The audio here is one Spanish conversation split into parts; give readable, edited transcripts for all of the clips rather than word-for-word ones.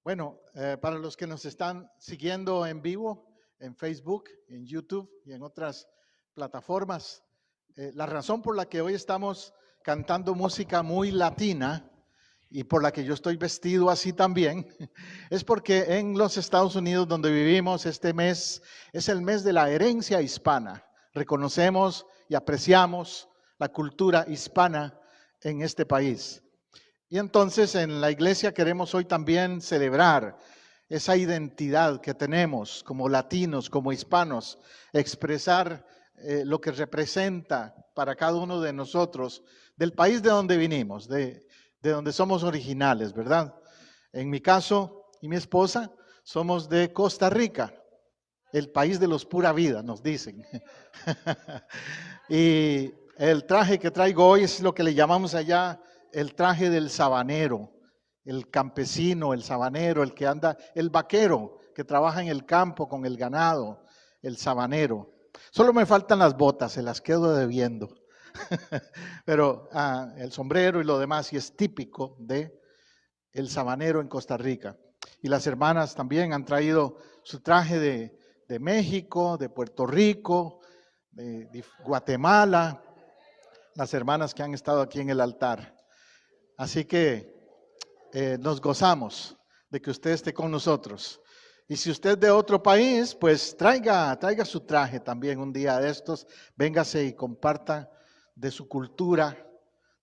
Bueno, para los que nos están siguiendo en vivo, en Facebook, en YouTube y en otras plataformas, la razón por la que hoy estamos cantando música muy latina y por la que yo estoy vestido así también, es porque en los Estados Unidos donde vivimos este mes es el mes de la herencia hispana. Reconocemos y apreciamos la cultura hispana en este país. Y entonces en la iglesia queremos hoy también celebrar esa identidad que tenemos como latinos, como hispanos, expresar lo que representa para cada uno de nosotros del país de donde vinimos, de donde somos originales, ¿verdad? En mi caso y mi esposa somos de Costa Rica, el país de los pura vida, nos dicen. Y el traje que traigo hoy es lo que le llamamos allá el traje del sabanero, el campesino, el sabanero, el que anda, el vaquero que trabaja en el campo con el ganado, el sabanero. Solo me faltan las botas, se las quedo debiendo. Pero el sombrero y lo demás, y es típico de el sabanero en Costa Rica. Y las hermanas también han traído su traje de México, de Puerto Rico, de Guatemala, las hermanas que han estado aquí en el altar. Así que nos gozamos de que usted esté con nosotros. Y si usted es de otro país, pues traiga su traje también un día de estos. Véngase y comparta de su cultura,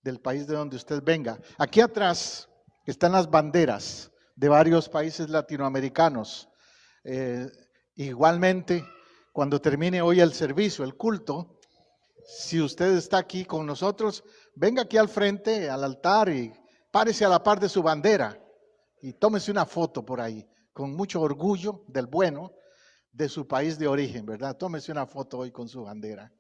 del país de donde usted venga. Aquí atrás están las banderas de varios países latinoamericanos. Igualmente, cuando termine hoy el servicio, el culto, si usted está aquí con nosotros, venga aquí al frente, al altar y párese a la par de su bandera y tómese una foto por ahí, con mucho orgullo del bueno de su país de origen, ¿verdad? Tómese una foto hoy con su bandera.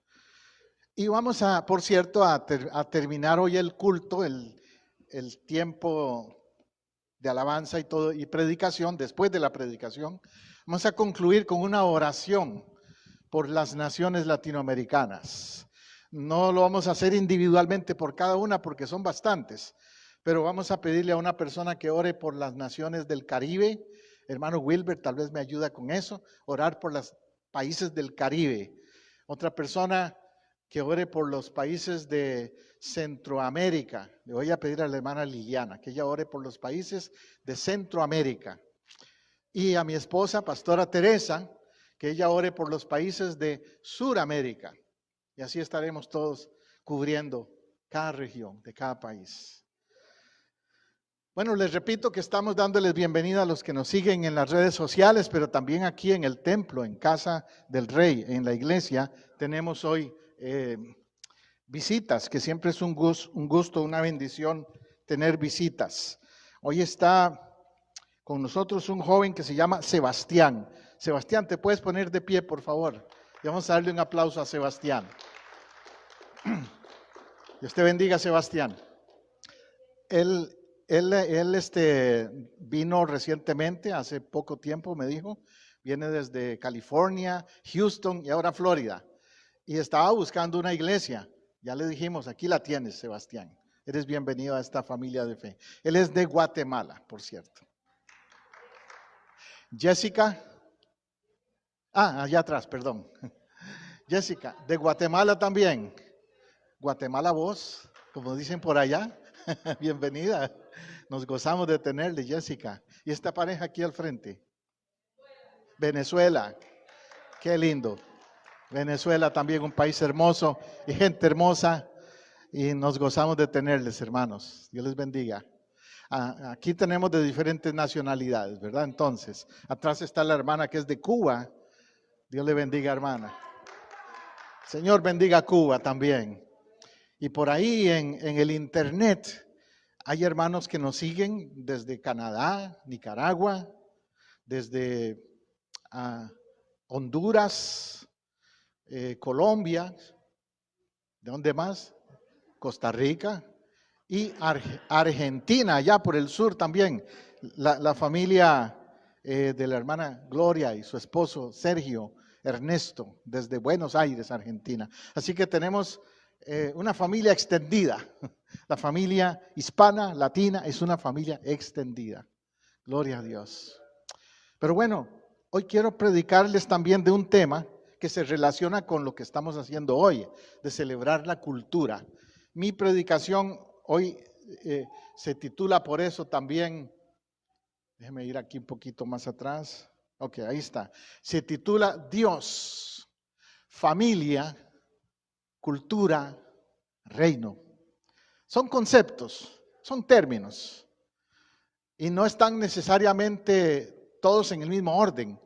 Y vamos por cierto, a terminar hoy el culto, el tiempo de alabanza y todo, y predicación. Después de la predicación, vamos a concluir con una oración por las naciones latinoamericanas. No lo vamos a hacer individualmente por cada una porque son bastantes, pero vamos a pedirle a una persona que ore por las naciones del Caribe. Hermano Wilber tal vez me ayuda con eso, orar por los países del Caribe. Otra persona que ore por los países de Centroamérica. Le voy a pedir a la hermana Liliana que ella ore por los países de Centroamérica. Y a mi esposa, pastora Teresa, que ella ore por los países de Suramérica. Y así estaremos todos cubriendo cada región de cada país. Bueno, les repito que estamos dándoles bienvenida a los que nos siguen en las redes sociales, pero también aquí en el templo, en Casa del Rey, en la iglesia, tenemos hoy visitas, que siempre es un gusto, una bendición tener visitas. Hoy está con nosotros un joven que se llama Sebastián. Sebastián, ¿te puedes poner de pie, por favor? Y vamos a darle un aplauso a Sebastián. Dios te bendiga, Sebastián. Él vino recientemente, hace poco tiempo me dijo, viene desde California, Houston y ahora Florida. Y estaba buscando una iglesia. Ya le dijimos, aquí la tienes, Sebastián. Eres bienvenido a esta familia de fe. Él es de Guatemala, por cierto. Jessica. Allá atrás, perdón. Jessica, de Guatemala también. Guatemala vos, como dicen por allá. Bienvenida. Nos gozamos de tenerle, Jessica. Y esta pareja aquí al frente. Venezuela. Qué lindo. Venezuela también un país hermoso y gente hermosa. Y nos gozamos de tenerles, hermanos. Dios les bendiga. Aquí tenemos de diferentes nacionalidades, ¿verdad? Entonces, atrás está la hermana que es de Cuba. Dios le bendiga, hermana. Señor bendiga a Cuba también. Y por ahí en el internet hay hermanos que nos siguen desde Canadá, Nicaragua, desde Honduras, Colombia, ¿de dónde más? Costa Rica y Argentina, allá por el sur también. La familia de la hermana Gloria y su esposo Sergio Ernesto, desde Buenos Aires, Argentina. Así que tenemos una familia extendida. La familia hispana, latina, es una familia extendida. Gloria a Dios. Pero bueno, hoy quiero predicarles también de un tema que se relaciona con lo que estamos haciendo hoy, de celebrar la cultura. Mi predicación hoy se titula por eso también, déjeme ir aquí un poquito más atrás. Ok, ahí está. Se titula Dios, familia, cultura, reino. Son conceptos, son términos y no están necesariamente todos en el mismo orden.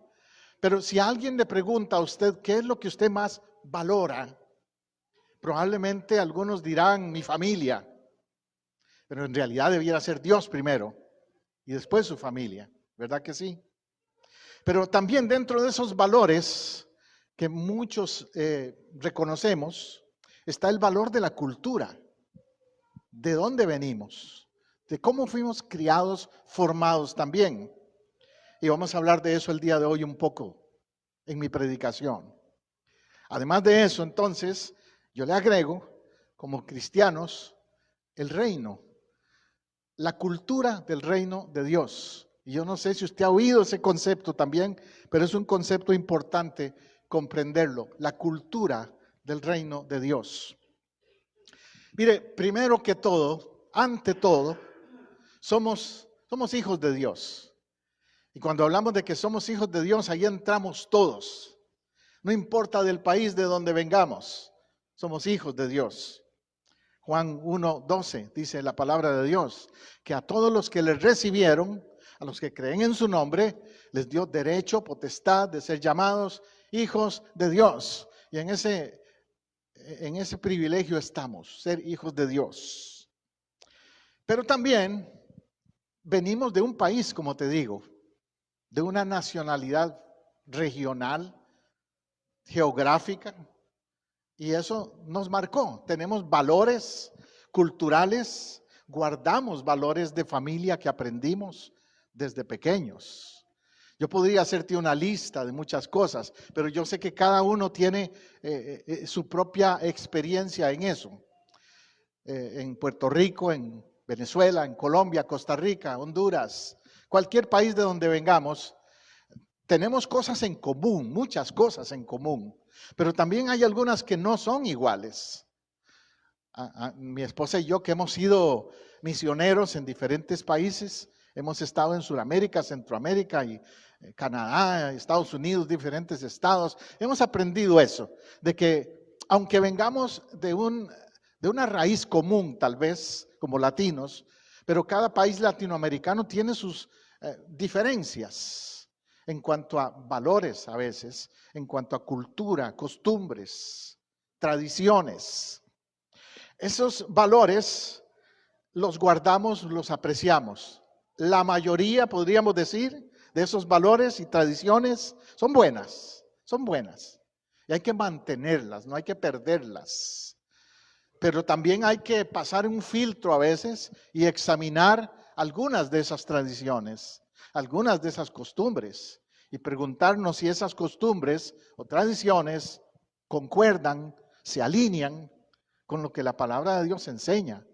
Pero si alguien le pregunta a usted qué es lo que usted más valora, probablemente algunos dirán mi familia, pero en realidad debiera ser Dios primero y después su familia, ¿verdad que sí? Pero también dentro de esos valores que muchos reconocemos, está el valor de la cultura, de dónde venimos, de cómo fuimos criados, formados también. Y vamos a hablar de eso el día de hoy un poco en mi predicación. Además de eso, entonces, yo le agrego, como cristianos, el reino, la cultura del reino de Dios. Y yo no sé si usted ha oído ese concepto también, pero es un concepto importante comprenderlo, la cultura del reino de Dios. Mire, primero que todo, ante todo, somos hijos de Dios. Y cuando hablamos de que somos hijos de Dios, ahí entramos todos. No importa del país de donde vengamos, somos hijos de Dios. Juan 1:12 dice la palabra de Dios, que a todos los que le recibieron, a los que creen en su nombre, les dio derecho, potestad de ser llamados hijos de Dios. Y en ese privilegio estamos, ser hijos de Dios. Pero también venimos de un país, como te digo, de una nacionalidad regional, geográfica, y eso nos marcó. Tenemos valores culturales, guardamos valores de familia que aprendimos desde pequeños. Yo podría hacerte una lista de muchas cosas, pero yo sé que cada uno tiene su propia experiencia en eso. En Puerto Rico, en Venezuela, en Colombia, Costa Rica, Honduras, cualquier país de donde vengamos, tenemos cosas en común, muchas cosas en común, pero también hay algunas que no son iguales. Mi esposa y yo, que hemos sido misioneros en diferentes países, hemos estado en Sudamérica, Centroamérica y Canadá, Estados Unidos, diferentes estados, hemos aprendido eso, de que aunque vengamos de una raíz común, tal vez, como latinos, pero cada país latinoamericano tiene sus diferencias en cuanto a valores a veces, en cuanto a cultura, costumbres, tradiciones. Esos valores los guardamos, los apreciamos. La mayoría, podríamos decir, de esos valores y tradiciones son buenas. Y hay que mantenerlas, no hay que perderlas. Pero también hay que pasar un filtro a veces y examinar algunas de esas tradiciones, algunas de esas costumbres y preguntarnos si esas costumbres o tradiciones concuerdan, se alinean con lo que la palabra de Dios enseña,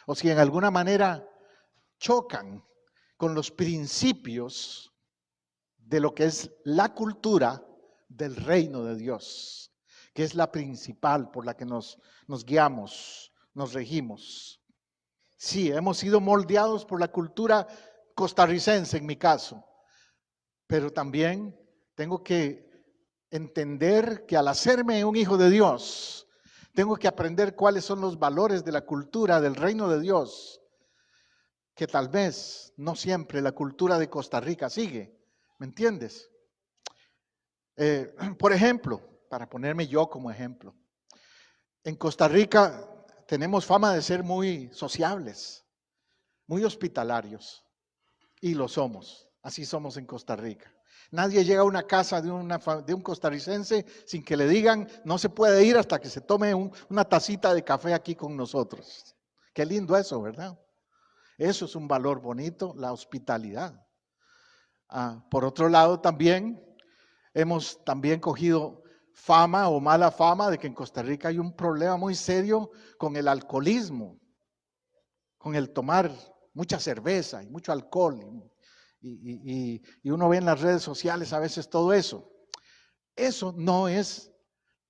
o si en alguna manera chocan con los principios de lo que es la cultura del reino de Dios, que es la principal por la que nos guiamos, nos regimos. Sí, hemos sido moldeados por la cultura costarricense en mi caso, pero también tengo que entender que al hacerme un hijo de Dios, tengo que aprender cuáles son los valores de la cultura del reino de Dios, que tal vez no siempre la cultura de Costa Rica sigue, ¿me entiendes? Por ejemplo, para ponerme yo como ejemplo, en Costa Rica tenemos fama de ser muy sociables, muy hospitalarios, y lo somos, así somos en Costa Rica. Nadie llega a una casa de un costarricense sin que le digan, no se puede ir hasta que se tome una tacita de café aquí con nosotros. Qué lindo eso, ¿verdad? Eso es un valor bonito, la hospitalidad. Por otro lado, también hemos cogido fama o mala fama de que en Costa Rica hay un problema muy serio con el alcoholismo, con el tomar mucha cerveza y mucho alcohol y uno ve en las redes sociales a veces todo eso. Eso no es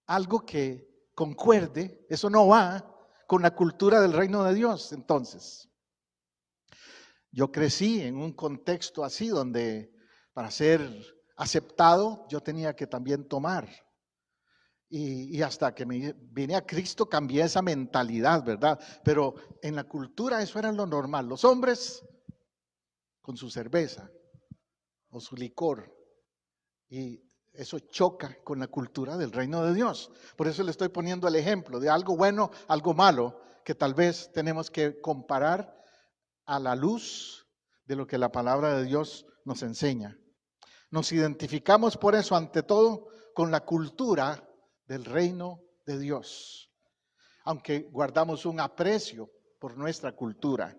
algo que concuerde, eso no va con la cultura del reino de Dios. Entonces, yo crecí en un contexto así donde para ser aceptado yo tenía que también tomar. Y hasta que me vine a Cristo cambié esa mentalidad, ¿verdad? Pero en la cultura eso era lo normal. Los hombres con su cerveza o su licor. Y eso choca con la cultura del reino de Dios. Por eso le estoy poniendo el ejemplo de algo bueno, algo malo, que tal vez tenemos que comparar a la luz de lo que la palabra de Dios nos enseña. Nos identificamos por eso, ante todo, con la cultura del reino de Dios, aunque guardamos un aprecio por nuestra cultura.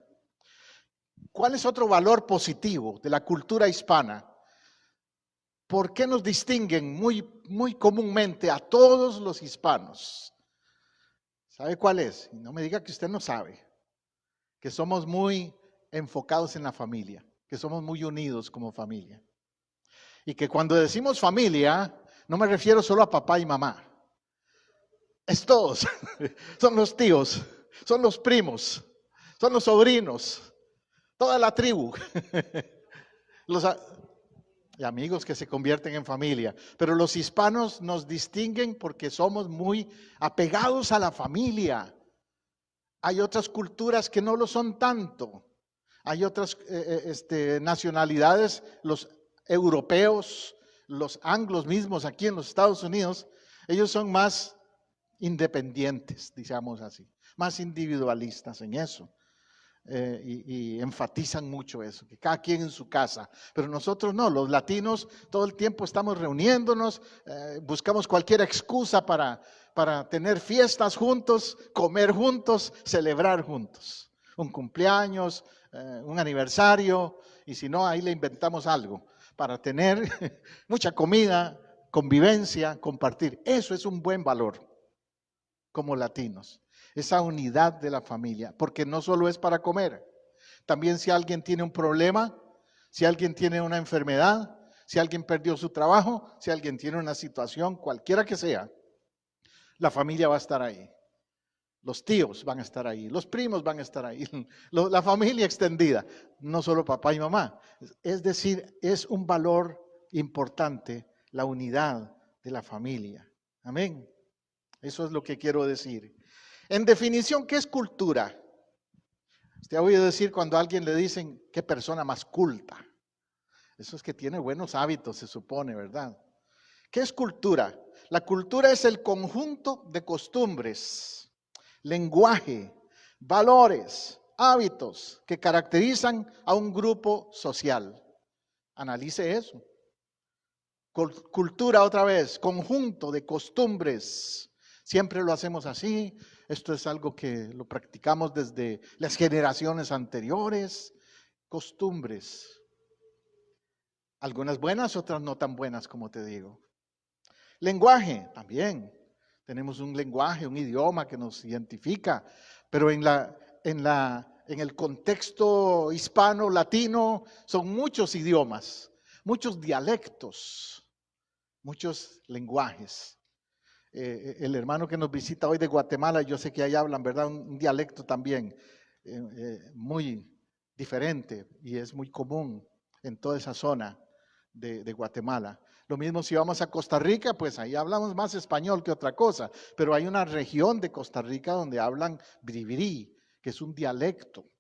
¿Cuál es otro valor positivo de la cultura hispana? ¿Por qué nos distinguen muy comúnmente a todos los hispanos? ¿Sabe cuál es? Y no me diga que usted no sabe. Que somos muy enfocados en la familia, que somos muy unidos como familia. Y que cuando decimos familia, no me refiero solo a papá y mamá. Es todos. Son los tíos, son los primos, son los sobrinos, toda la tribu. Los amigos que se convierten en familia. Pero los hispanos nos distinguen porque somos muy apegados a la familia. Hay otras culturas que no lo son tanto. Hay otras nacionalidades, los europeos, los anglos mismos aquí en los Estados Unidos, ellos son más independientes, digamos así, más individualistas en eso. Y enfatizan mucho eso, que cada quien en su casa. Pero nosotros no, los latinos todo el tiempo estamos reuniéndonos, buscamos cualquier excusa para tener fiestas juntos, comer juntos, celebrar juntos. Un cumpleaños, un aniversario, y si no, ahí le inventamos algo para tener mucha comida, convivencia, compartir. Eso es un buen valor como latinos. Esa unidad de la familia, porque no solo es para comer, también si alguien tiene un problema, si alguien tiene una enfermedad, si alguien perdió su trabajo, si alguien tiene una situación, cualquiera que sea, la familia va a estar ahí. Los tíos van a estar ahí, los primos van a estar ahí, la familia extendida, no solo papá y mamá. Es decir, es un valor importante la unidad de la familia. Amén. Eso es lo que quiero decir. En definición, ¿qué es cultura? Usted ha oído decir cuando a alguien le dicen, qué persona más culta. Eso es que tiene buenos hábitos, se supone, ¿verdad? ¿Qué es cultura? La cultura es el conjunto de costumbres, lenguaje, valores, hábitos que caracterizan a un grupo social. Analice eso. Cultura otra vez, conjunto de costumbres. Siempre lo hacemos así. Esto es algo que lo practicamos desde las generaciones anteriores. Costumbres. Algunas buenas, otras no tan buenas, como te digo. Lenguaje, también. Tenemos un lenguaje, un idioma que nos identifica. Pero en el contexto hispano, latino, son muchos idiomas, muchos dialectos, muchos lenguajes. El hermano que nos visita hoy de Guatemala, yo sé que ahí hablan, ¿verdad? Un dialecto también muy diferente y es muy común en toda esa zona de Guatemala. Lo mismo si vamos a Costa Rica, pues ahí hablamos más español que otra cosa, pero hay una región de Costa Rica donde hablan bribri, que es un dialecto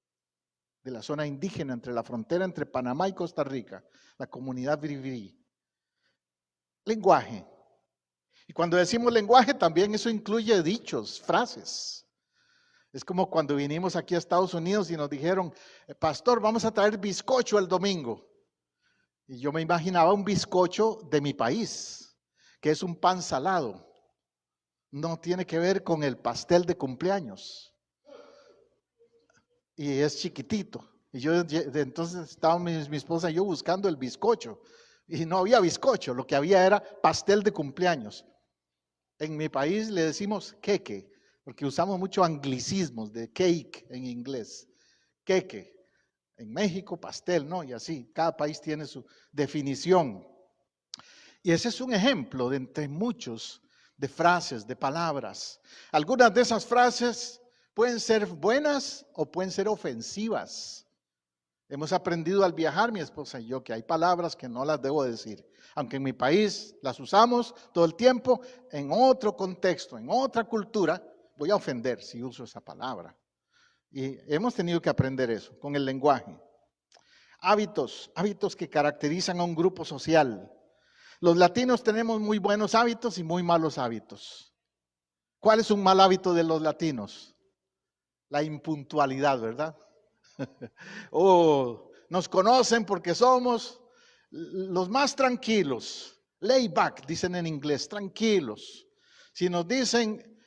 de la zona indígena entre la frontera entre Panamá y Costa Rica, la comunidad bribri. Lenguaje. Y cuando decimos lenguaje, también eso incluye dichos, frases. Es como cuando vinimos aquí a Estados Unidos y nos dijeron, pastor, vamos a traer bizcocho el domingo. Y yo me imaginaba un bizcocho de mi país, que es un pan salado. No tiene que ver con el pastel de cumpleaños. Y es chiquitito. Y yo entonces estaba mi esposa y yo buscando el bizcocho. Y no había bizcocho, lo que había era pastel de cumpleaños. En mi país le decimos queque, porque usamos mucho anglicismos de cake en inglés. Queque. En México, pastel, ¿no? Y así, cada país tiene su definición. Y ese es un ejemplo de entre muchos de frases, de palabras. Algunas de esas frases pueden ser buenas o pueden ser ofensivas. Hemos aprendido al viajar, mi esposa y yo, que hay palabras que no las debo decir. Aunque en mi país las usamos todo el tiempo, en otro contexto, en otra cultura, voy a ofender si uso esa palabra. Y hemos tenido que aprender eso con el lenguaje. Hábitos que caracterizan a un grupo social. Los latinos tenemos muy buenos hábitos y muy malos hábitos. ¿Cuál es un mal hábito de los latinos? La impuntualidad, ¿verdad? Nos conocen porque somos los más tranquilos. Lay back, dicen en inglés, tranquilos. Si nos dicen,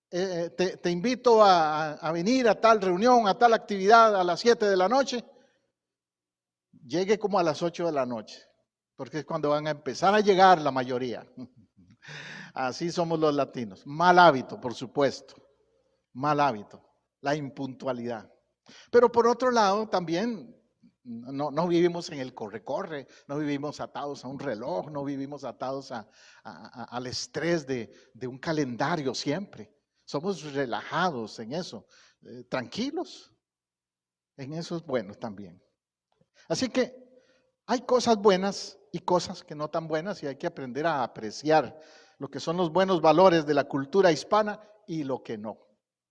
te invito a venir a tal reunión, a tal actividad a las 7 de la noche, llegue como a las 8 de la noche, porque es cuando van a empezar a llegar la mayoría. Así somos los latinos. Mal hábito, por supuesto. Mal hábito, la impuntualidad. Pero por otro lado, también no vivimos en el corre-corre, no vivimos atados a un reloj, no vivimos atados al estrés de un calendario siempre. Somos relajados en eso, tranquilos. En eso es bueno también. Así que hay cosas buenas y cosas que no tan buenas y hay que aprender a apreciar lo que son los buenos valores de la cultura hispana y lo que no.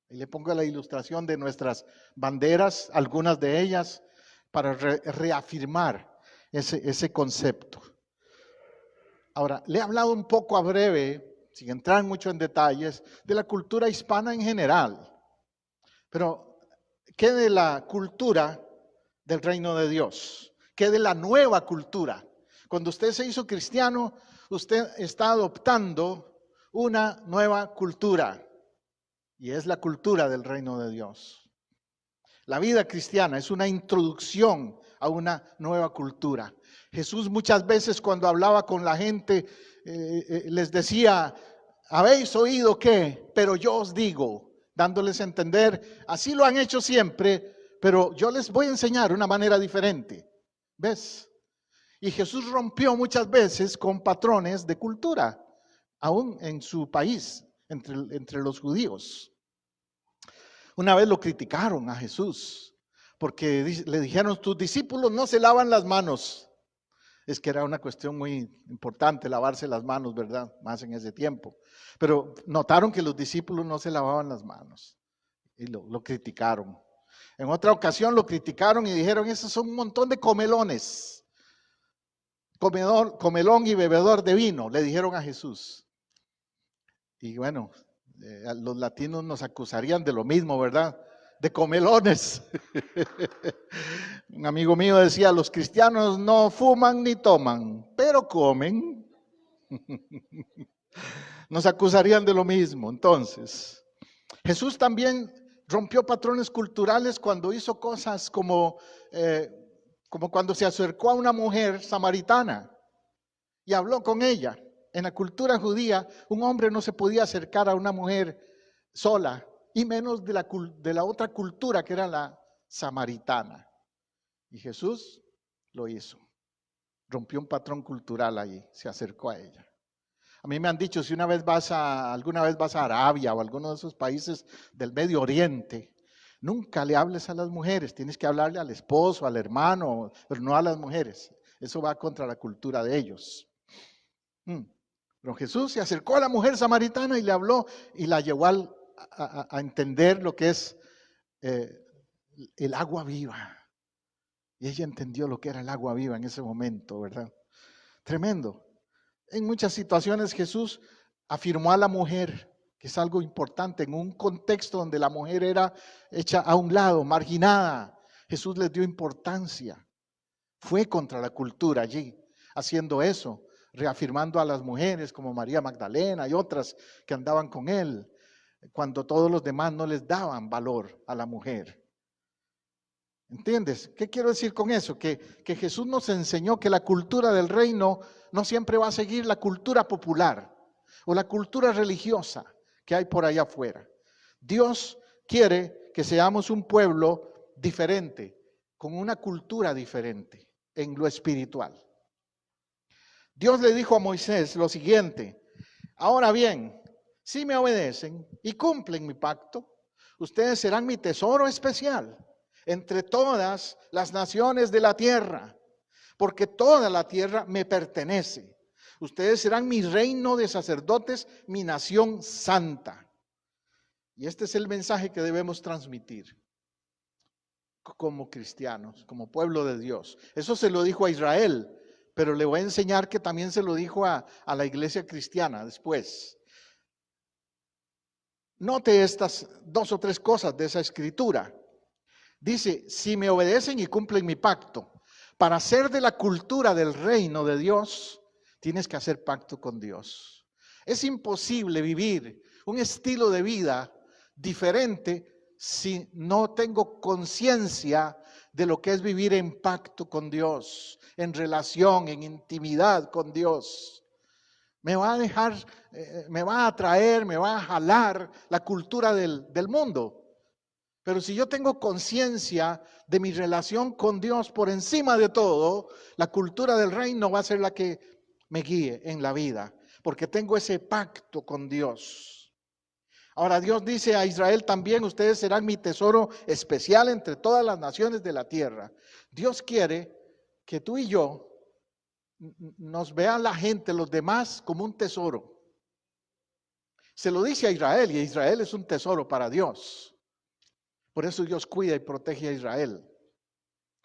Y le pongo la ilustración de nuestras banderas, algunas de ellas, para reafirmar ese concepto. Ahora, le he hablado un poco a breve, sin entrar mucho en detalles, de la cultura hispana en general. Pero, ¿qué de la cultura del reino de Dios? ¿Qué de la nueva cultura? Cuando usted se hizo cristiano, usted está adoptando una nueva cultura. Y es la cultura del reino de Dios. La vida cristiana es una introducción a una nueva cultura. Jesús muchas veces cuando hablaba con la gente les decía, ¿habéis oído qué? Pero yo os digo, dándoles a entender, así lo han hecho siempre, pero yo les voy a enseñar una manera diferente. ¿Ves? Y Jesús rompió muchas veces con patrones de cultura, aún en su país, entre los judíos. Una vez lo criticaron a Jesús, porque le dijeron, tus discípulos no se lavan las manos. Es que era una cuestión muy importante lavarse las manos, ¿verdad? Más en ese tiempo. Pero notaron que los discípulos no se lavaban las manos y lo criticaron. En otra ocasión lo criticaron y dijeron, esos son un montón de comelones. Comelón y bebedor de vino, le dijeron a Jesús. Y bueno, los latinos nos acusarían de lo mismo, ¿verdad? De comelones. Un amigo mío decía, los cristianos no fuman ni toman, pero comen. Nos acusarían de lo mismo. Entonces, Jesús también rompió patrones culturales cuando hizo cosas como cuando se acercó a una mujer samaritana y habló con ella. En la cultura judía, un hombre no se podía acercar a una mujer sola, y menos de la otra cultura que era la samaritana. Y Jesús lo hizo. Rompió un patrón cultural allí, se acercó a ella. A mí me han dicho, si alguna vez vas a Arabia o alguno de esos países del Medio Oriente, nunca le hables a las mujeres, tienes que hablarle al esposo, al hermano, pero no a las mujeres. Eso va contra la cultura de ellos. Pero Jesús se acercó a la mujer samaritana y le habló y la llevó a entender lo que es el agua viva. Y ella entendió lo que era el agua viva en ese momento, ¿verdad? Tremendo. En muchas situaciones Jesús afirmó a la mujer, que es algo importante, en un contexto donde la mujer era hecha a un lado, marginada. Jesús les dio importancia. Fue contra la cultura allí, haciendo eso, reafirmando a las mujeres como María Magdalena y otras que andaban con él, cuando todos los demás no les daban valor a la mujer. ¿Entiendes? ¿Qué quiero decir con eso? Que Jesús nos enseñó que la cultura del reino no siempre va a seguir la cultura popular o la cultura religiosa que hay por allá afuera. Dios quiere que seamos un pueblo diferente, con una cultura diferente en lo espiritual. Dios le dijo a Moisés lo siguiente: ahora bien, si me obedecen y cumplen mi pacto, ustedes serán mi tesoro especial entre todas las naciones de la tierra, porque toda la tierra me pertenece. Ustedes serán mi reino de sacerdotes, mi nación santa. Y este es el mensaje que debemos transmitir como cristianos, como pueblo de Dios. Eso se lo dijo a Israel, pero le voy a enseñar que también se lo dijo a la iglesia cristiana después. Note estas 2 o 3 cosas de esa escritura. Dice: si me obedecen y cumplen mi pacto. Para ser de la cultura del reino de Dios, tienes que hacer pacto con Dios. Es imposible vivir un estilo de vida diferente si no tengo conciencia de lo que es vivir en pacto con Dios, en relación, en intimidad con Dios. Me va a dejar, me va a atraer, me va a jalar la cultura del mundo. Pero si yo tengo conciencia de mi relación con Dios por encima de todo, la cultura del reino va a ser la que me guíe en la vida, porque tengo ese pacto con Dios. Ahora Dios dice a Israel también: ustedes serán mi tesoro especial entre todas las naciones de la tierra. Dios quiere que tú y yo nos vean la gente, los demás, como un tesoro. Se lo dice a Israel, y Israel es un tesoro para Dios. Por eso Dios cuida y protege a Israel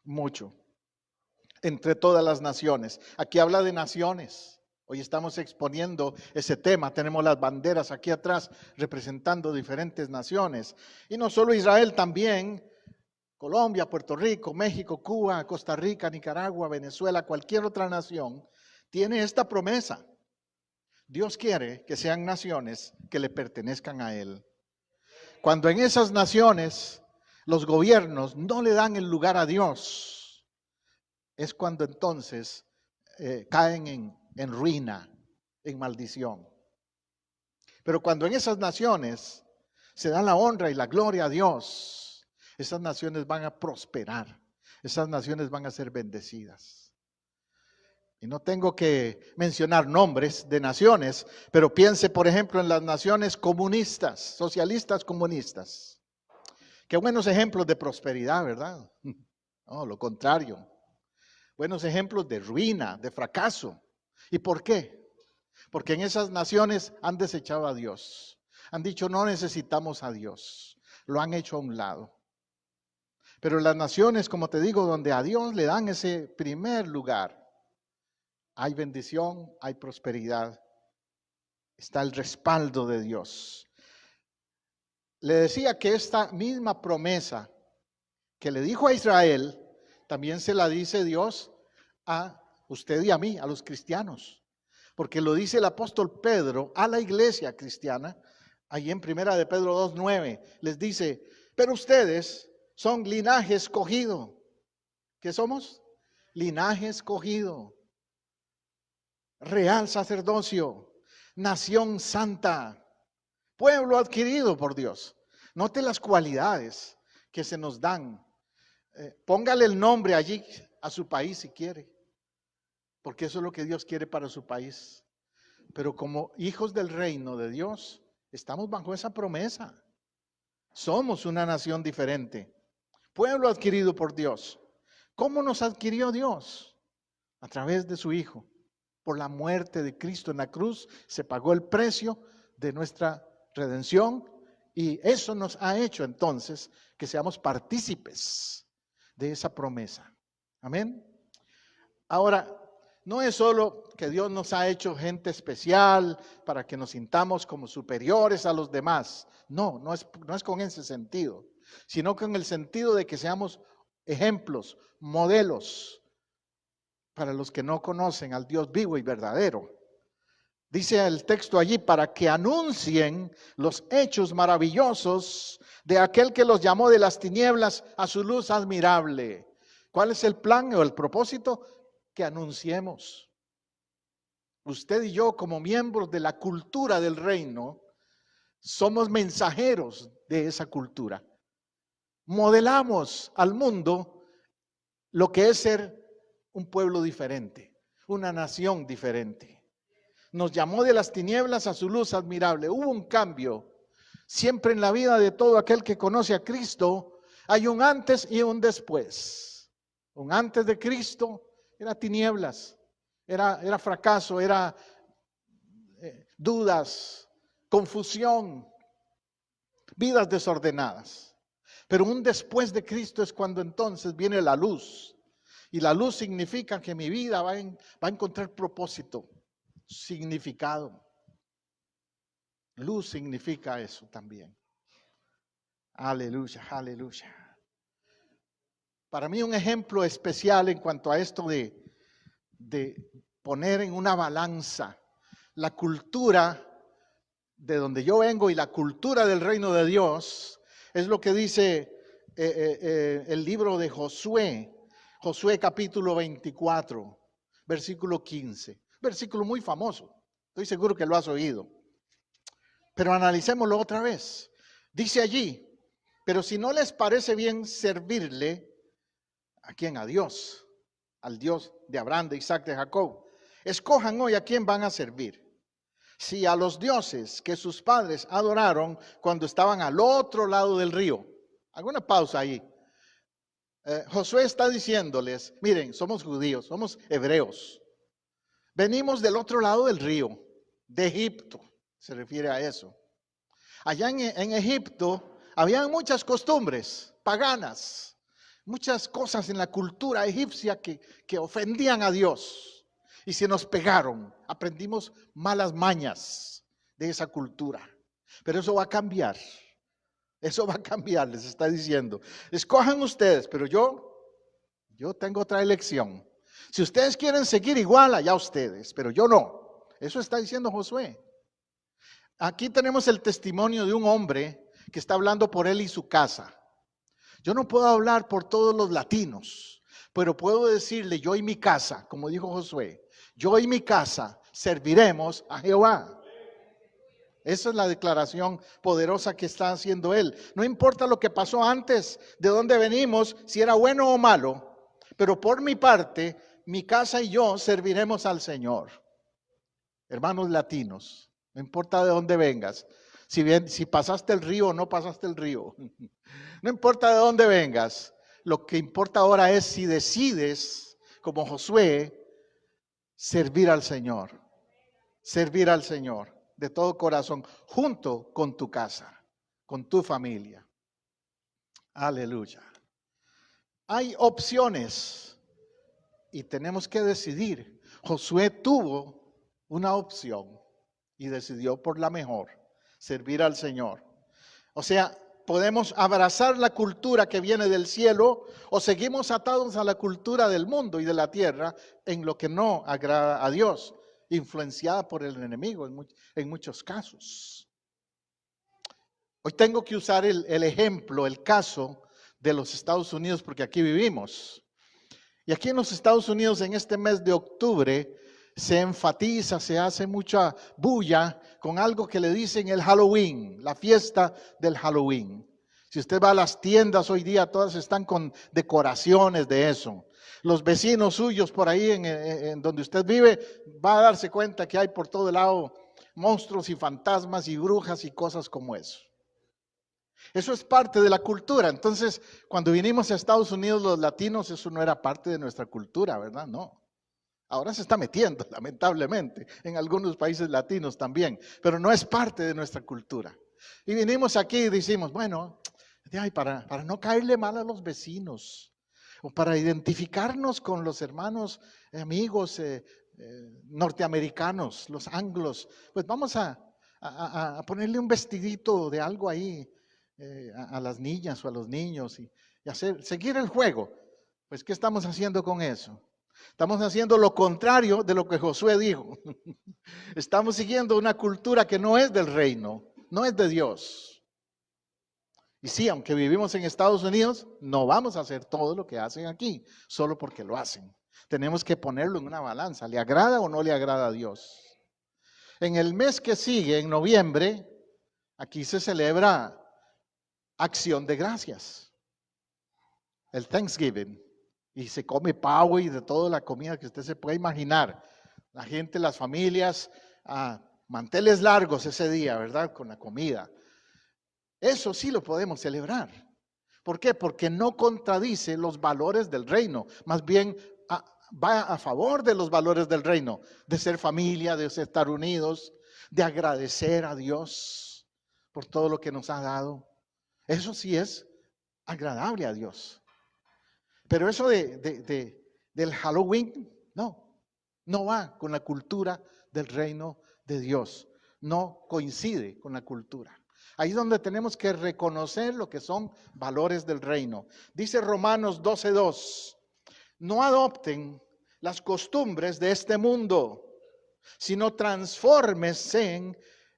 mucho, entre todas las naciones. Aquí habla de naciones. Hoy estamos exponiendo ese tema. Tenemos las banderas aquí atrás representando diferentes naciones. Y no solo Israel, también Colombia, Puerto Rico, México, Cuba, Costa Rica, Nicaragua, Venezuela, cualquier otra nación tiene esta promesa. Dios quiere que sean naciones que le pertenezcan a Él. Cuando en esas naciones los gobiernos no le dan el lugar a Dios, es cuando entonces caen en ruina, en maldición. Pero cuando en esas naciones se da la honra y la gloria a Dios, esas naciones van a prosperar, esas naciones van a ser bendecidas. Y no tengo que mencionar nombres de naciones, pero piense por ejemplo en las naciones comunistas, socialistas comunistas. Qué buenos ejemplos de prosperidad, ¿verdad? No, lo contrario. Buenos ejemplos de ruina, de fracaso. ¿Y por qué? Porque en esas naciones han desechado a Dios. Han dicho: no necesitamos a Dios. Lo han hecho a un lado. Pero las naciones, como te digo, donde a Dios le dan ese primer lugar, hay bendición, hay prosperidad. Está el respaldo de Dios. Le decía que esta misma promesa que le dijo a Israel, también se la dice Dios a usted y a mí, a los cristianos. Porque lo dice el apóstol Pedro a la iglesia cristiana, ahí en 1 de Pedro 2:9, les dice: pero ustedes son linaje escogido. ¿Qué somos? Linaje escogido, real sacerdocio, nación santa, pueblo adquirido por Dios. Note las cualidades que se nos dan. Póngale el nombre allí a su país si quiere, porque eso es lo que Dios quiere para su país. Pero como hijos del reino de Dios, estamos bajo esa promesa. Somos una nación diferente, pueblo adquirido por Dios. ¿Cómo nos adquirió Dios? A través de su Hijo. Por la muerte de Cristo en la cruz se pagó el precio de nuestra redención, y eso nos ha hecho entonces que seamos partícipes de esa promesa. Amén. Ahora, no es solo que Dios nos ha hecho gente especial para que nos sintamos como superiores a los demás. No es con ese sentido, sino con el sentido de que seamos ejemplos, modelos para los que no conocen al Dios vivo y verdadero. Dice el texto allí: para que anuncien los hechos maravillosos de aquel que los llamó de las tinieblas a su luz admirable. ¿Cuál es el plan o el propósito? Que anunciemos. Usted y yo, como miembros de la cultura del reino, somos mensajeros de esa cultura. Modelamos al mundo lo que es ser un pueblo diferente, una nación diferente. Nos llamó de las tinieblas a su luz admirable. Hubo un cambio. Siempre en la vida de todo aquel que conoce a Cristo hay un antes y un después. Un antes de Cristo era tinieblas, era fracaso, era dudas, confusión, vidas desordenadas. Pero un después de Cristo es cuando entonces viene la luz. Y la luz significa que mi vida va a encontrar propósito, significado. Luz significa eso también. Aleluya, aleluya. Para mí un ejemplo especial en cuanto a esto de poner en una balanza la cultura de donde yo vengo y la cultura del reino de Dios, es lo que dice el libro de Josué. Josué capítulo 24, versículo 15. Versículo muy famoso. Estoy seguro que lo has oído. Pero analicémoslo otra vez. Dice allí, pero si no les parece bien servirle, ¿a quién? A Dios, al Dios de Abraham, de Isaac, de Jacob. Escojan hoy a quién van a servir. Si a los dioses que sus padres adoraron cuando estaban al otro lado del río. Hago una pausa ahí. Josué está diciéndoles, miren, somos judíos, somos hebreos. Venimos del otro lado del río, de Egipto, se refiere a eso. Allá en Egipto habían muchas costumbres paganas, muchas cosas en la cultura egipcia que ofendían a Dios. Y se nos pegaron, aprendimos malas mañas de esa cultura. Pero eso va a cambiar. Eso va a cambiar, les está diciendo. Escojan ustedes, pero yo tengo otra elección. Si ustedes quieren seguir igual, allá ustedes, pero yo no. Eso está diciendo Josué. Aquí tenemos el testimonio de un hombre que está hablando por él y su casa. Yo no puedo hablar por todos los latinos, pero puedo decirle, yo y mi casa, como dijo Josué, yo y mi casa serviremos a Jehová. Esa es la declaración poderosa que está haciendo él. No importa lo que pasó antes, de dónde venimos, si era bueno o malo, pero por mi parte, mi casa y yo serviremos al Señor. Hermanos latinos, no importa de dónde vengas, si pasaste el río o no pasaste el río, no importa de dónde vengas, lo que importa ahora es si decides, como Josué, servir al Señor de todo corazón, junto con tu casa, con tu familia. Aleluya. Hay opciones y tenemos que decidir. Josué tuvo una opción y decidió por la mejor, servir al Señor. O sea, podemos abrazar la cultura que viene del cielo o seguimos atados a la cultura del mundo y de la tierra en lo que no agrada a Dios, influenciada por el enemigo en muchos casos. Hoy tengo que usar el ejemplo, el caso de los Estados Unidos porque aquí vivimos. Y aquí en los Estados Unidos en este mes de octubre se enfatiza, se hace mucha bulla con algo que le dicen el Halloween, la fiesta del Halloween. Si usted va a las tiendas hoy día, todas están con decoraciones de eso. Los vecinos suyos por ahí en donde usted vive, va a darse cuenta que hay por todo lado monstruos y fantasmas y brujas y cosas como eso. Eso es parte de la cultura. Entonces, cuando vinimos a Estados Unidos los latinos, eso no era parte de nuestra cultura, ¿verdad? No. Ahora se está metiendo, lamentablemente, en algunos países latinos también, pero no es parte de nuestra cultura. Y vinimos aquí y decimos, bueno, para no caerle mal a los vecinos, o para identificarnos con los hermanos, amigos norteamericanos, los anglos, pues vamos a ponerle un vestidito de algo ahí a las niñas o a los niños y seguir el juego. Pues, ¿qué estamos haciendo con eso? Estamos haciendo lo contrario de lo que Josué dijo. Estamos siguiendo una cultura que no es del reino, no es de Dios. Y sí, aunque vivimos en Estados Unidos, no vamos a hacer todo lo que hacen aquí, solo porque lo hacen. Tenemos que ponerlo en una balanza. ¿Le agrada o no le agrada a Dios? En el mes que sigue, en noviembre, aquí se celebra Acción de Gracias, el Thanksgiving. y se come pavo y de toda la comida que usted se pueda imaginar. La gente, las familias, manteles largos ese día, ¿verdad? Con la comida. Eso sí lo podemos celebrar. ¿Por qué? Porque no contradice los valores del reino, más bien va a favor de los valores del reino, de ser familia, de estar unidos, de agradecer a Dios por todo lo que nos ha dado. Eso sí es agradable a Dios. Pero eso del Halloween, no va con la cultura del reino de Dios, no coincide con la cultura. Ahí es donde tenemos que reconocer lo que son valores del reino. Dice Romanos 12:2, no adopten las costumbres de este mundo, sino transfórmense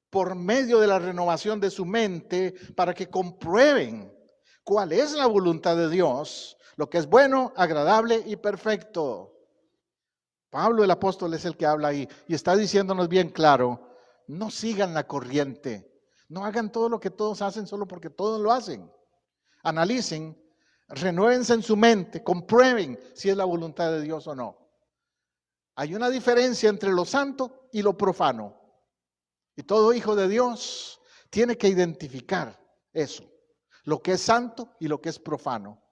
por medio de la renovación de su mente para que comprueben cuál es la voluntad de Dios, lo que es bueno, agradable y perfecto. Pablo el apóstol es el que habla ahí y está diciéndonos bien claro, no sigan la corriente. No hagan todo lo que todos hacen solo porque todos lo hacen. Analicen, renuévense en su mente, comprueben si es la voluntad de Dios o no. Hay una diferencia entre lo santo y lo profano. Y todo hijo de Dios tiene que identificar eso, lo que es santo y lo que es profano.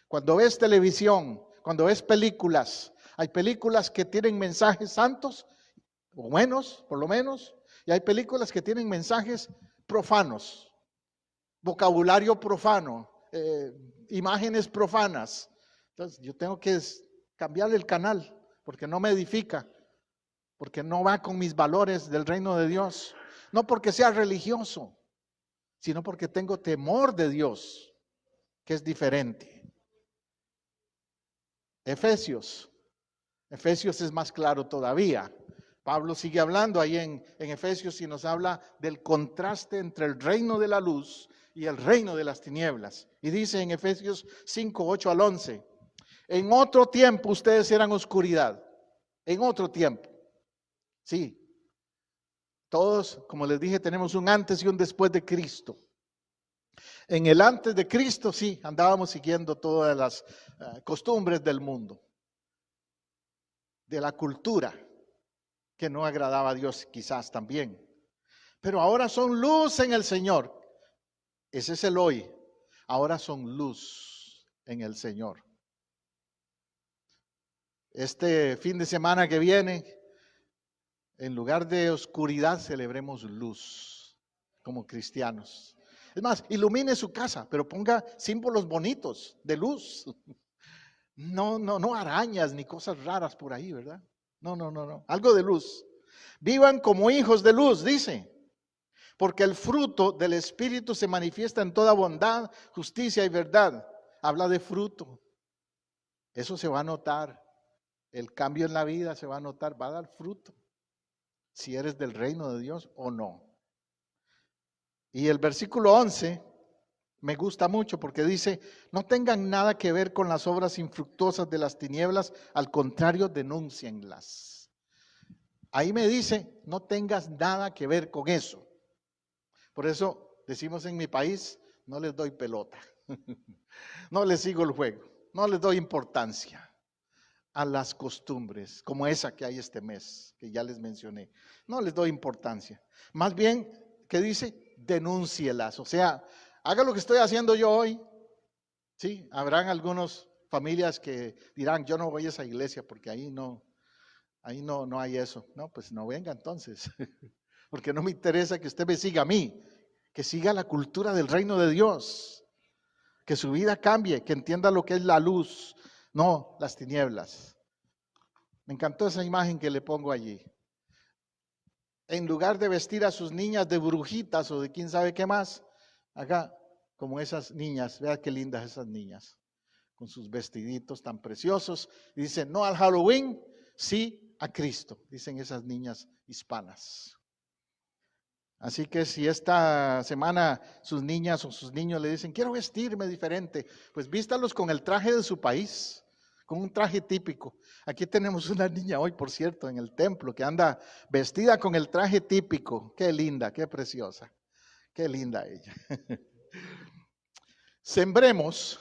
Cuando ves televisión, cuando ves películas, hay películas que tienen mensajes santos, o buenos por lo menos, y hay películas que tienen mensajes profanos, vocabulario profano, imágenes profanas. Entonces yo tengo que cambiar el canal porque no me edifica, porque no va con mis valores del reino de Dios. No porque sea religioso, sino porque tengo temor de Dios, que es diferente. Efesios es más claro todavía. Pablo sigue hablando ahí en Efesios y nos habla del contraste entre el reino de la luz y el reino de las tinieblas. Y dice en Efesios 5:8-11, en otro tiempo ustedes eran oscuridad, en otro tiempo. Sí, todos, como les dije, tenemos un antes y un después de Cristo. En el antes de Cristo, sí, andábamos siguiendo todas las costumbres del mundo, de la cultura, que no agradaba a Dios quizás también. Pero ahora son luz en el Señor. Ese es el hoy. Ahora son luz en el Señor. Este fin de semana que viene, en lugar de oscuridad, celebremos luz como cristianos. Es más, ilumine su casa, pero ponga símbolos bonitos de luz. No arañas ni cosas raras por ahí, ¿verdad? No. Algo de luz. Vivan como hijos de luz, dice. Porque el fruto del Espíritu se manifiesta en toda bondad, justicia y verdad. Habla de fruto. Eso se va a notar. El cambio en la vida se va a notar, va a dar fruto. Si eres del reino de Dios o no. Y el versículo 11 me gusta mucho porque dice, no tengan nada que ver con las obras infructuosas de las tinieblas, al contrario, denúncienlas. Ahí me dice, no tengas nada que ver con eso. Por eso decimos en mi país, no les doy pelota, no les sigo el juego, no les doy importancia a las costumbres, como esa que hay este mes, que ya les mencioné. No les doy importancia. Más bien, ¿qué dice? Denúncielas, o sea, haga lo que estoy haciendo yo hoy. Sí, habrán algunas familias que dirán, yo no voy a esa iglesia porque ahí no hay eso. No, pues no venga entonces, porque no me interesa que usted me siga a mí, que siga la cultura del reino de Dios, que su vida cambie, que entienda lo que es la luz, no las tinieblas. Me encantó esa imagen que le pongo allí. En lugar de vestir a sus niñas de brujitas o de quién sabe qué más, acá como esas niñas, vea qué lindas esas niñas, con sus vestiditos tan preciosos. Y dicen, no al Halloween, sí a Cristo, dicen esas niñas hispanas. Así que si esta semana sus niñas o sus niños le dicen, quiero vestirme diferente, pues vístalos con el traje de su país, con un traje típico. Aquí tenemos una niña hoy, por cierto, en el templo, que anda vestida con el traje típico. Qué linda, qué preciosa, qué linda ella. Sembremos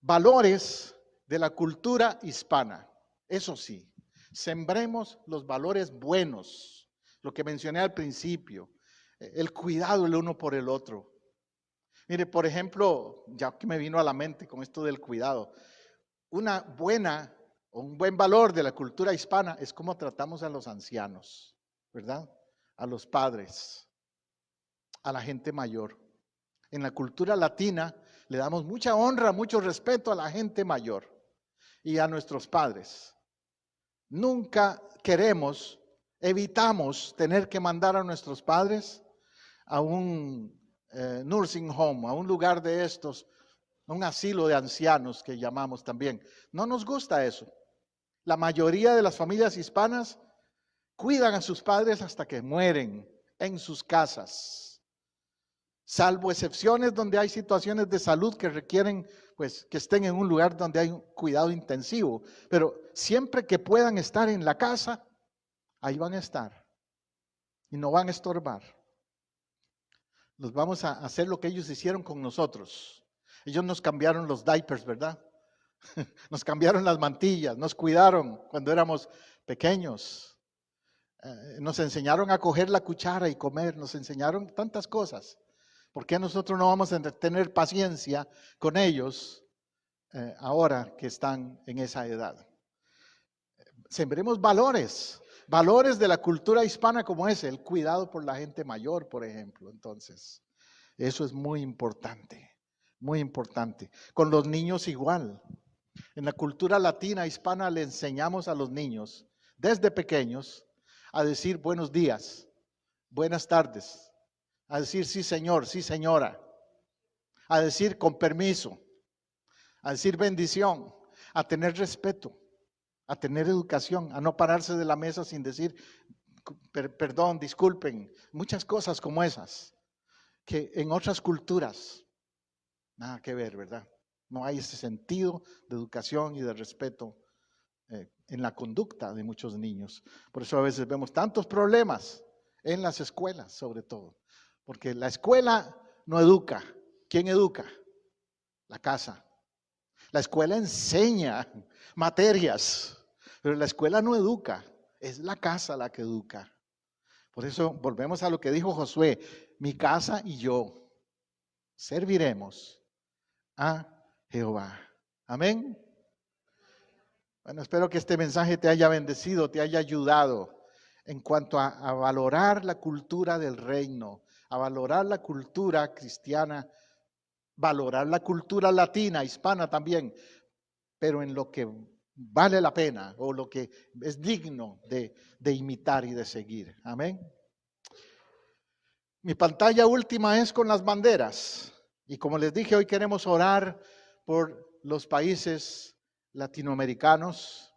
valores de la cultura hispana. Eso sí, sembremos los valores buenos, lo que mencioné al principio, el cuidado el uno por el otro. Mire, por ejemplo, ya que me vino a la mente con esto del cuidado, una buena o un buen valor de la cultura hispana es cómo tratamos a los ancianos, ¿verdad? A los padres, a la gente mayor. En la cultura latina le damos mucha honra, mucho respeto a la gente mayor y a nuestros padres. Nunca evitamos tener que mandar a nuestros padres a un nursing home, a un lugar de estos, un asilo de ancianos que llamamos también. No nos gusta eso. La mayoría de las familias hispanas cuidan a sus padres hasta que mueren en sus casas, salvo excepciones donde hay situaciones de salud que requieren pues que estén en un lugar donde hay un cuidado intensivo, pero siempre que puedan estar en la casa, ahí van a estar y no van a estorbar. Los vamos a hacer lo que ellos hicieron con nosotros. Ellos nos cambiaron los diapers, ¿verdad? Nos cambiaron las mantillas, nos cuidaron cuando éramos pequeños. Nos enseñaron a coger la cuchara y comer, nos enseñaron tantas cosas. ¿Por qué nosotros no vamos a tener paciencia con ellos ahora que están en esa edad? Sembremos valores de la cultura hispana como ese, el cuidado por la gente mayor, por ejemplo. Entonces, eso es muy importante, muy importante. Con los niños igual. En la cultura latina hispana le enseñamos a los niños desde pequeños a decir buenos días, buenas tardes, a decir sí señor, sí señora, a decir con permiso, a decir bendición, a tener respeto, a tener educación, a no pararse de la mesa sin decir perdón, disculpen, muchas cosas como esas, que en otras culturas nada que ver, ¿verdad? No hay ese sentido de educación y de respeto en la conducta de muchos niños. Por eso a veces vemos tantos problemas en las escuelas, sobre todo. Porque la escuela no educa. ¿Quién educa? La casa. La escuela enseña materias, pero la escuela no educa. Es la casa la que educa. Por eso volvemos a lo que dijo Josué. Mi casa y yo serviremos a Jehová. Amén. Bueno, espero que este mensaje te haya bendecido, te haya ayudado en cuanto a valorar la cultura del reino, a valorar la cultura cristiana, valorar la cultura latina, hispana también, pero en lo que vale la pena o lo que es digno de imitar y de seguir. Amén. Mi pantalla última es con las banderas. Y como les dije, hoy queremos orar por los países latinoamericanos.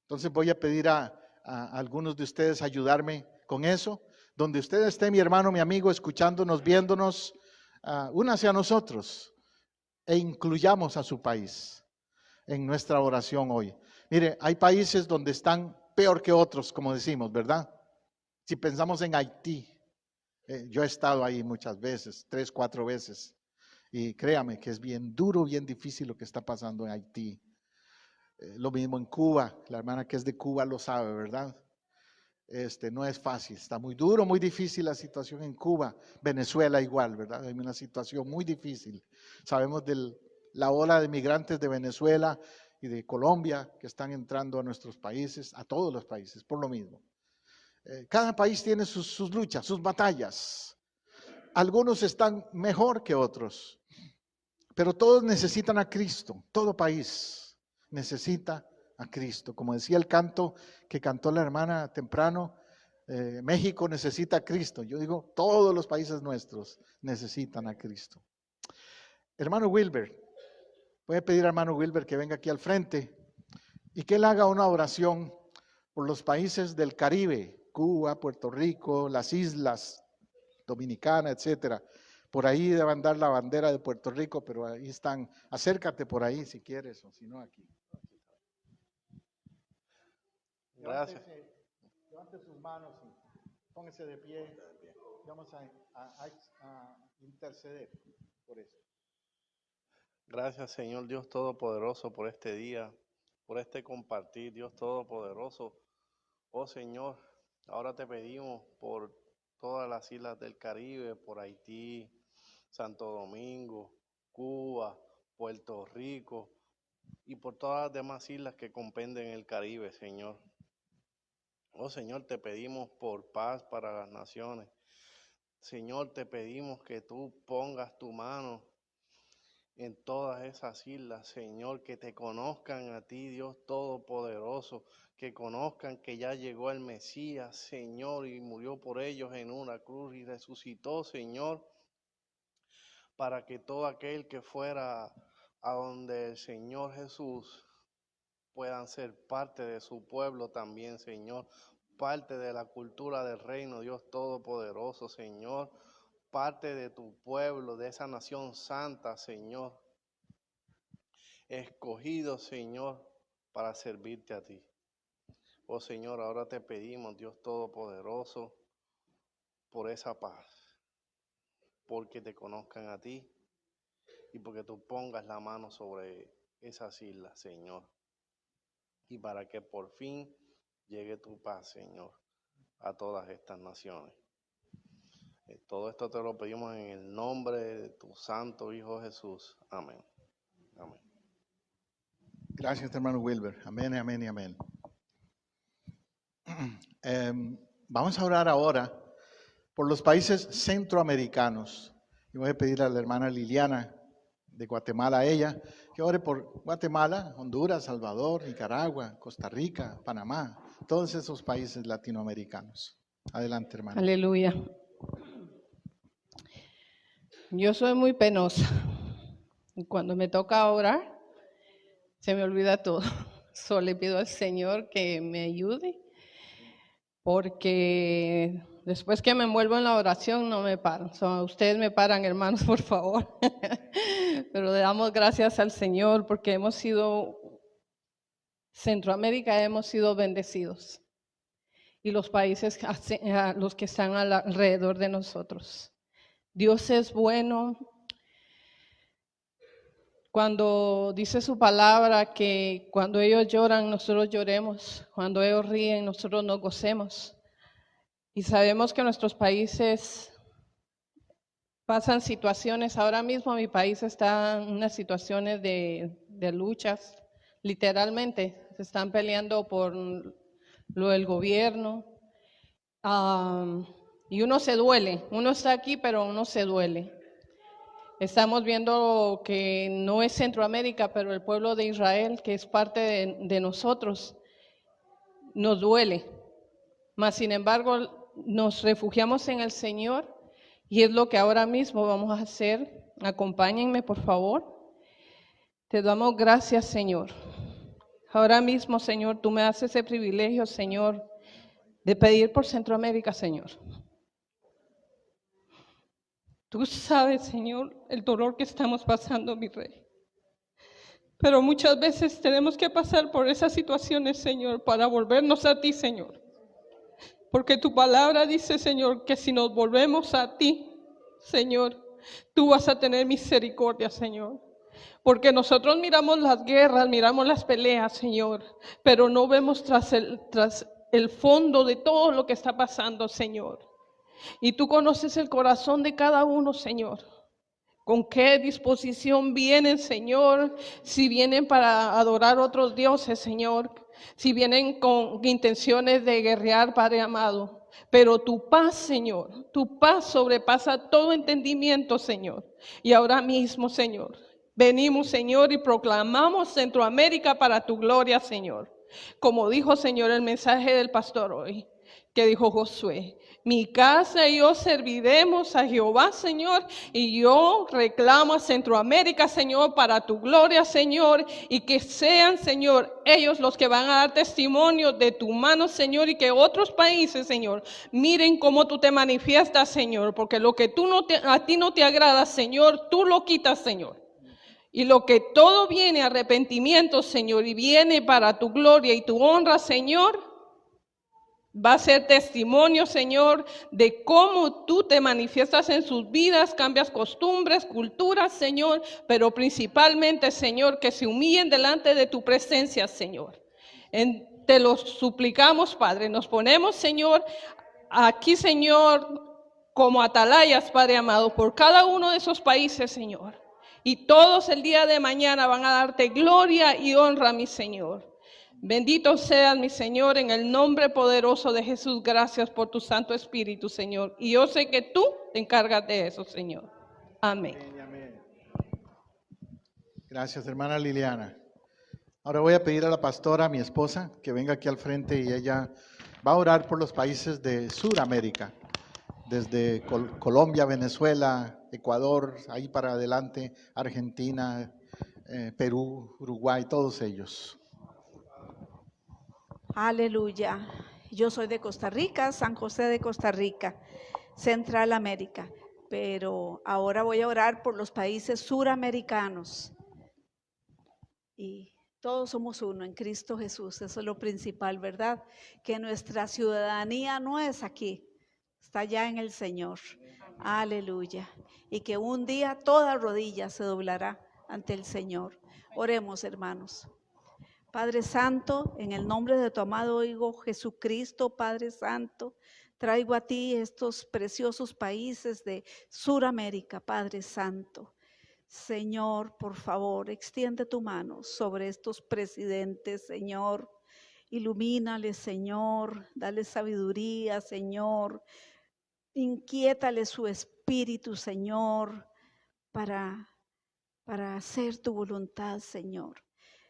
Entonces voy a pedir a algunos de ustedes ayudarme con eso. Donde usted esté, mi hermano, mi amigo, escuchándonos, viéndonos, únase a nosotros e incluyamos a su país en nuestra oración hoy. Mire, hay países donde están peor que otros, como decimos, ¿verdad? Si pensamos en Haití, yo he estado ahí muchas veces, 3, 4 veces, y créame que es bien duro, bien difícil lo que está pasando en Haití. Lo mismo en Cuba, la hermana que es de Cuba lo sabe, ¿verdad? No es fácil, está muy duro, muy difícil la situación en Cuba. Venezuela igual, ¿verdad? Hay una situación muy difícil. Sabemos de la ola de migrantes de Venezuela y de Colombia que están entrando a nuestros países, a todos los países, por lo mismo. Cada país tiene sus luchas, sus batallas. Algunos están mejor que otros, pero todos necesitan a Cristo, todo país necesita a Cristo. Como decía el canto que cantó la hermana temprano, México necesita a Cristo. Yo digo, todos los países nuestros necesitan a Cristo. Hermano Wilber, voy a pedir a hermano Wilber que venga aquí al frente y que él haga una oración por los países del Caribe, Cuba, Puerto Rico, las islas, Dominicana, etcétera. Por ahí debe andar la bandera de Puerto Rico, pero ahí están. Acércate por ahí si quieres, o si no aquí. Gracias. Levante sus manos y póngase de pie. Vamos a interceder por eso. Gracias, Señor Dios Todopoderoso, por este día, por este compartir, Dios Todopoderoso. Oh Señor, ahora te pedimos por todas las islas del Caribe, por Haití, Santo Domingo, Cuba, Puerto Rico y por todas las demás islas que comprenden el Caribe, Señor. Oh Señor, te pedimos por paz para las naciones. Señor, te pedimos que tú pongas tu mano en todas esas islas, Señor, que te conozcan a ti, Dios Todopoderoso, que conozcan que ya llegó el Mesías, Señor, y murió por ellos en una cruz y resucitó, Señor, para que todo aquel que fuera a donde el Señor Jesús puedan ser parte de su pueblo también, Señor, parte de la cultura del reino, Dios Todopoderoso, Señor, parte de tu pueblo, de esa nación santa, Señor, escogido, Señor, para servirte a ti. Oh Señor, ahora te pedimos, Dios Todopoderoso, por esa paz, porque te conozcan a ti y porque tú pongas la mano sobre esas islas, Señor, y para que por fin llegue tu paz, Señor, a todas estas naciones. Todo esto te lo pedimos en el nombre de tu santo Hijo Jesús. Amén. Amén. Gracias, hermano Wilber. Amén, amén y amén. Vamos a orar ahora por los países centroamericanos. Y voy a pedir a la hermana Liliana de Guatemala, a ella, que ore por Guatemala, Honduras, Salvador, Nicaragua, Costa Rica, Panamá, todos esos países latinoamericanos. Adelante, hermana. Aleluya. Yo soy muy penosa. Y cuando me toca orar, se me olvida todo. Solo le pido al Señor que me ayude, porque después que me envuelvo en la oración no me paro. Ustedes me paran, hermanos, por favor. Pero le damos gracias al Señor porque Centroamérica hemos sido bendecidos. Y los países, los que están alrededor de nosotros. Dios es bueno. Cuando dice su palabra que cuando ellos lloran, nosotros lloremos. Cuando ellos ríen, nosotros nos gocemos. Y sabemos que nuestros países pasan situaciones. Ahora mismo mi país está en unas situaciones de luchas. Literalmente, se están peleando por lo del gobierno. Y uno se duele. Uno está aquí, pero uno se duele. Estamos viendo que no es Centroamérica, pero el pueblo de Israel, que es parte de nosotros, nos duele. Mas, sin embargo, nos refugiamos en el Señor y es lo que ahora mismo vamos a hacer. Acompáñenme, por favor. Te damos gracias, Señor. Ahora mismo, Señor, tú me das ese privilegio, Señor, de pedir por Centroamérica, Señor. Tú sabes, Señor, el dolor que estamos pasando, mi Rey. Pero muchas veces tenemos que pasar por esas situaciones, Señor, para volvernos a ti, Señor. Porque tu palabra dice, Señor, que si nos volvemos a ti, Señor, tú vas a tener misericordia, Señor. Porque nosotros miramos las guerras, miramos las peleas, Señor, pero no vemos tras el fondo de todo lo que está pasando, Señor. Y tú conoces el corazón de cada uno, Señor. ¿Con qué disposición vienen, Señor? Si vienen para adorar otros dioses, Señor. Si vienen con intenciones de guerrear, Padre amado. Pero tu paz, Señor, tu paz sobrepasa todo entendimiento, Señor. Y ahora mismo, Señor, venimos, Señor, y proclamamos Centroamérica para tu gloria, Señor. Como dijo, Señor, el mensaje del pastor hoy, que dijo Josué. Mi casa y yo serviremos a Jehová, Señor, y yo reclamo a Centroamérica, Señor, para tu gloria, Señor, y que sean, Señor, ellos los que van a dar testimonio de tu mano, Señor, y que otros países, Señor, miren cómo tú te manifiestas, Señor, porque lo que a ti no te agrada, Señor, tú lo quitas, Señor. Y lo que todo viene arrepentimiento, Señor, y viene para tu gloria y tu honra, Señor, Va a ser testimonio, Señor, de cómo tú te manifiestas en sus vidas, cambias costumbres, culturas, Señor, pero principalmente, Señor, que se humillen delante de tu presencia, Señor. Te lo suplicamos, Padre. Nos ponemos, Señor, aquí, Señor, como atalayas, Padre amado, por cada uno de esos países, Señor. Y todos el día de mañana van a darte gloria y honra, mi Señor. Bendito seas, mi Señor, en el nombre poderoso de Jesús. Gracias por tu Santo Espíritu, Señor. Y yo sé que tú te encargas de eso, Señor. Amén. Amén. Gracias, hermana Liliana. Ahora voy a pedir a la pastora, mi esposa, que venga aquí al frente y ella va a orar por los países de Sudamérica, desde Colombia, Venezuela, Ecuador, ahí para adelante, Argentina, Perú, Uruguay, todos ellos. Aleluya. Yo soy de Costa Rica, San José de Costa Rica, Central América, pero ahora voy a orar por los países suramericanos. Y todos somos uno en Cristo Jesús, eso es lo principal, ¿verdad? Que nuestra ciudadanía no es aquí, está ya en el Señor. Aleluya. Y que un día toda rodilla se doblará ante el Señor. Oremos, hermanos. Padre Santo, en el nombre de tu amado Hijo Jesucristo, Padre Santo, traigo a ti estos preciosos países de Suramérica, Padre Santo. Señor, por favor, extiende tu mano sobre estos presidentes, Señor. Ilumínales, Señor, dale sabiduría, Señor. Inquiétale su espíritu, Señor, para hacer tu voluntad, Señor.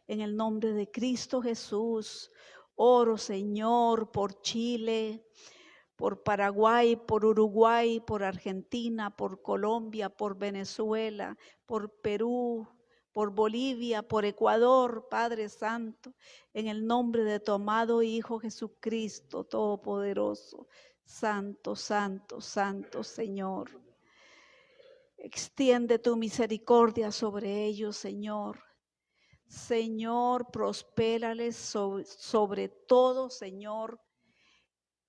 En el nombre de Cristo Jesús, oro, Señor, por Chile, por Paraguay, por Uruguay, por Argentina, por Colombia, por Venezuela, por Perú, por Bolivia, por Ecuador, Padre Santo, en el nombre de tu amado Hijo Jesucristo, Todopoderoso, Santo, Santo, Santo, Señor. Extiende tu misericordia sobre ellos, Señor. Señor, prospérales sobre todo, Señor,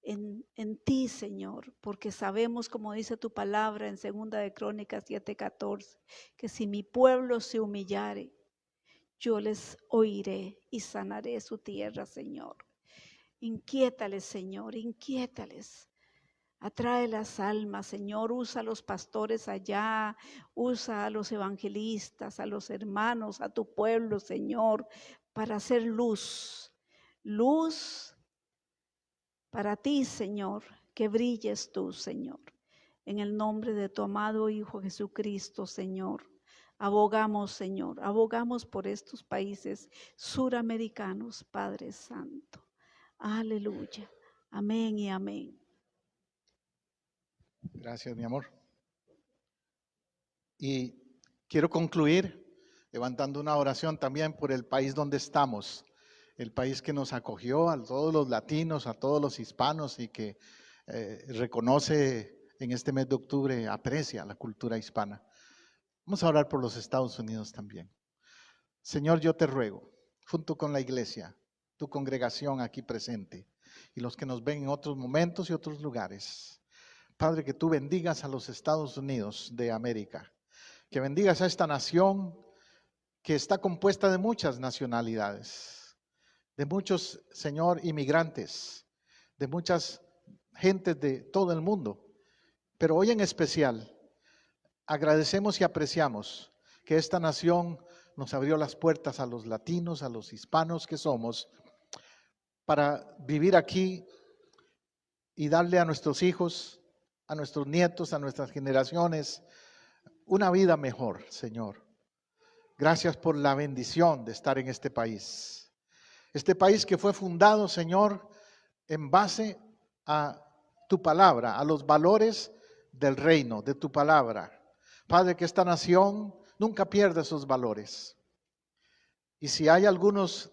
en ti, Señor, porque sabemos, como dice tu palabra en 2 de Crónicas 7:14, que si mi pueblo se humillare, yo les oiré y sanaré su tierra, Señor. Inquiétales, Señor, inquiétales. Atrae las almas, Señor, usa a los pastores allá, usa a los evangelistas, a los hermanos, a tu pueblo, Señor, para hacer luz, luz para ti, Señor, que brilles tú, Señor. En el nombre de tu amado Hijo Jesucristo, Señor, abogamos, Señor, abogamos por estos países suramericanos, Padre Santo. Aleluya. Amén y amén. Gracias, mi amor. Y quiero concluir levantando una oración también por el país donde estamos, el país que nos acogió, a todos los latinos, a todos los hispanos y que reconoce en este mes de octubre, aprecia la cultura hispana. Vamos a orar por los Estados Unidos también. Señor, yo te ruego, junto con la iglesia, tu congregación aquí presente y los que nos ven en otros momentos y otros lugares, Padre, que tú bendigas a los Estados Unidos de América, que bendigas a esta nación que está compuesta de muchas nacionalidades, de muchos, Señor, inmigrantes, de muchas gentes de todo el mundo. Pero hoy en especial, agradecemos y apreciamos que esta nación nos abrió las puertas a los latinos, a los hispanos que somos, para vivir aquí y darle a nuestros hijos, a nuestros nietos, a nuestras generaciones, una vida mejor, Señor. Gracias por la bendición de estar en este país. Este país que fue fundado, Señor, en base a tu palabra, a los valores del reino, de tu palabra. Padre, que esta nación nunca pierda esos valores. Y si hay algunos,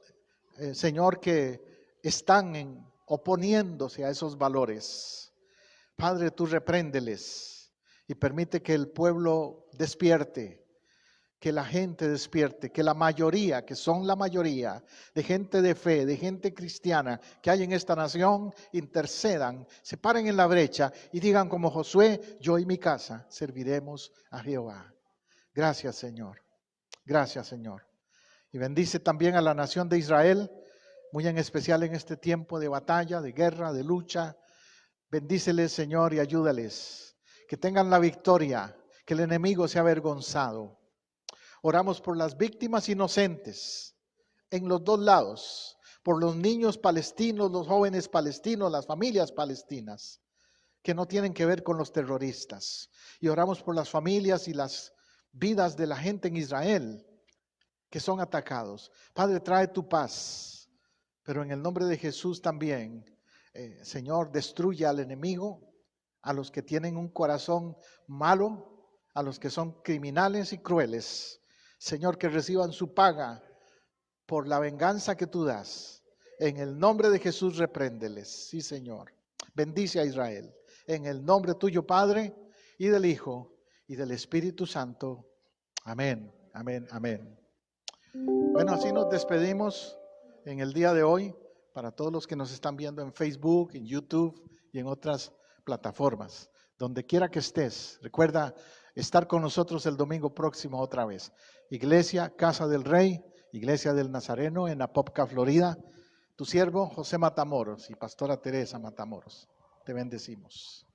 Señor, que están oponiéndose a esos valores, Padre, tú repréndeles y permite que el pueblo despierte, que la gente despierte, que la mayoría, que son la mayoría de gente de fe, de gente cristiana que hay en esta nación, intercedan, se paren en la brecha y digan como Josué, yo y mi casa serviremos a Jehová. Gracias, Señor. Gracias, Señor. Y bendice también a la nación de Israel, muy en especial en este tiempo de batalla, de guerra, de lucha. Bendíceles, Señor, y ayúdales, que tengan la victoria, que el enemigo sea avergonzado. Oramos por las víctimas inocentes en los dos lados, por los niños palestinos, los jóvenes palestinos, las familias palestinas, que no tienen que ver con los terroristas. Y oramos por las familias y las vidas de la gente en Israel que son atacados. Padre, trae tu paz, pero en el nombre de Jesús también, Señor, destruye al enemigo, a los que tienen un corazón malo, a los que son criminales y crueles. Señor, que reciban su paga por la venganza que tú das. En el nombre de Jesús, repréndeles. Sí, Señor. Bendice a Israel. En el nombre tuyo, Padre, y del Hijo, y del Espíritu Santo. Amén, amén, amén. Bueno, así nos despedimos en el día de hoy. Para todos los que nos están viendo en Facebook, en YouTube y en otras plataformas. Donde quiera que estés, recuerda estar con nosotros el domingo próximo otra vez. Iglesia Casa del Rey, Iglesia del Nazareno en Apopka, Florida. Tu siervo José Matamoros y Pastora Teresa Matamoros. Te bendecimos.